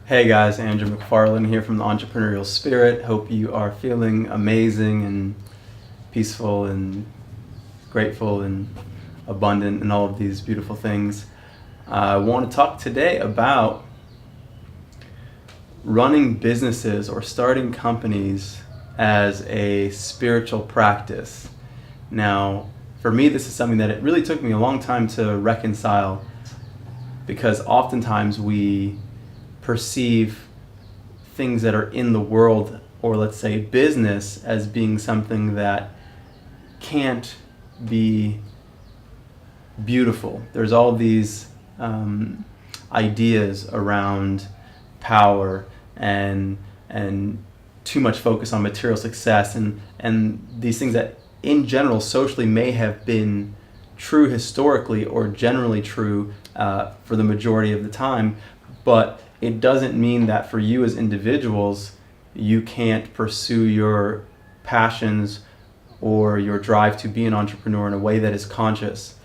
Hey guys, Andrew McFarland here from the Entrepreneurial Spirit. Hope you are feeling amazing and peaceful and grateful and abundant and all of these beautiful things. I want to talk today about running businesses or starting companies as a spiritual practice. Now, for me, this is something that it really took me a long time to reconcile, because oftentimes we perceive things that are in the world, or let's say business, as being something that can't be beautiful. There's all these ideas around power and too much focus on material success and these things that in general socially may have been true historically or generally true for the majority of the time, but it doesn't mean that for you as individuals you can't pursue your passions or your drive to be an entrepreneur in a way that is conscious.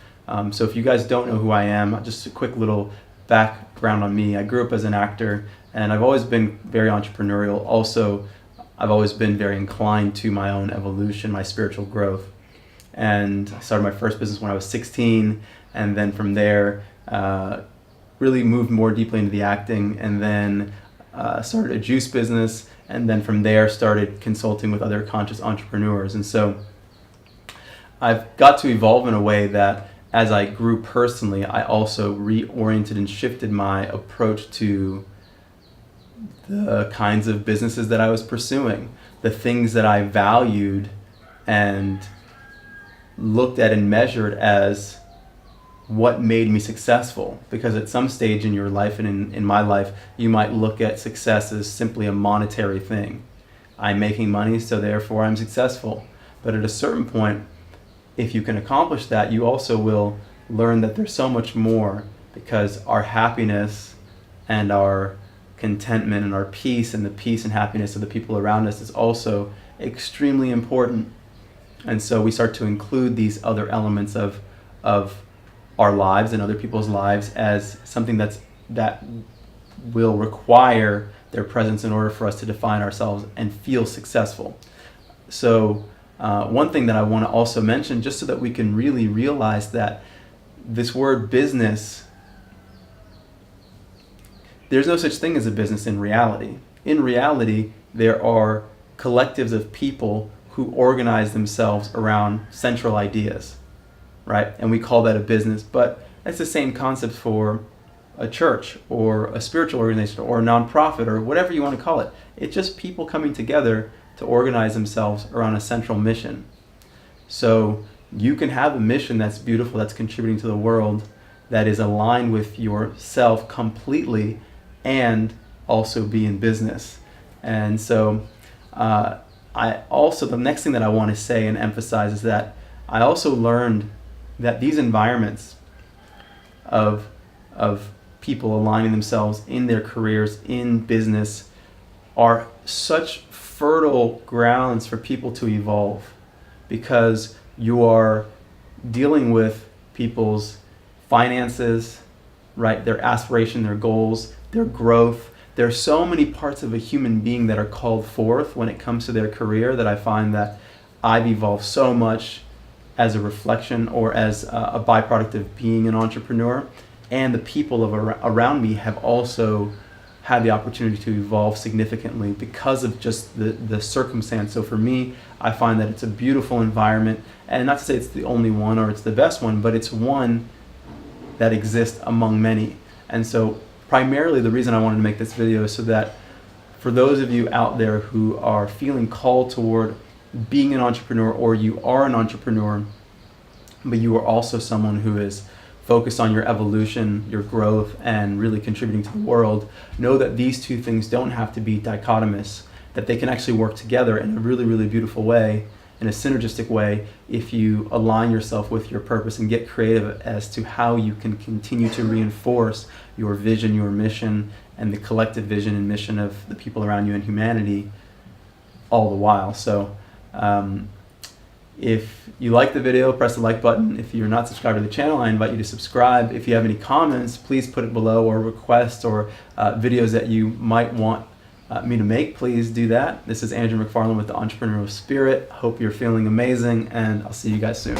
So if you guys don't know who I am, just a quick little background on me. I grew up as an actor, and I've always been very entrepreneurial. Also, I've always been very inclined to my own evolution, my spiritual growth. And I started my first business when I was 16, and then from there really moved more deeply into the acting, and then started a juice business, and then from there started consulting with other conscious entrepreneurs. And so I've got to evolve in a way that as I grew personally, I also reoriented and shifted my approach to the kinds of businesses that I was pursuing, the things that I valued and looked at and measured as what made me successful. Because at some stage in your life and in my life, you might look at success as simply a monetary thing. I'm making money, so therefore I'm successful. But at a certain point, if you can accomplish that, you also will learn that there's so much more, because our happiness and our contentment and our peace and the peace and happiness of the people around us is also extremely important. And so we start to include these other elements of our lives and other people's lives as something that will require their presence in order for us to define ourselves and feel successful. So one thing that I want to also mention, just so that we can really realize that this word business, there's no such thing as a business in reality. In reality, there are collectives of people who organize themselves around central ideas, right? And we call that a business, but it's the same concept for a church or a spiritual organization or a nonprofit or whatever you want to call it. It's just people coming together to organize themselves around a central mission. So you can have a mission that's beautiful, that's contributing to the world, that is aligned with yourself completely, and also be in business. And so the next thing that I want to say and emphasize is that I also learned that these environments of people aligning themselves in their careers, in business, are such fertile grounds for people to evolve, because you are dealing with people's finances, right? Their aspiration, their goals, their growth. There are so many parts of a human being that are called forth when it comes to their career, that I find that I've evolved so much as a reflection or as a byproduct of being an entrepreneur. And the people around me have also had the opportunity to evolve significantly because of just the circumstance. So for me, I find that it's a beautiful environment, and not to say it's the only one or it's the best one, but it's one that exists among many. And so primarily the reason I wanted to make this video is so that for those of you out there who are feeling called toward being an entrepreneur, or you are an entrepreneur, but you are also someone who is focused on your evolution, your growth, and really contributing to the world, know that these two things don't have to be dichotomous, that they can actually work together in a really, really beautiful way, in a synergistic way, if you align yourself with your purpose and get creative as to how you can continue to reinforce your vision, your mission, and the collective vision and mission of the people around you and humanity all the while. So If you like the video, press the like button. If you're not subscribed to the channel, I invite you to subscribe. If you have any comments, please put it below, or requests or videos that you might want me to make, please do that. This is Andrew McFarland with the Entrepreneurial Spirit. Hope you're feeling amazing, and I'll see you guys soon.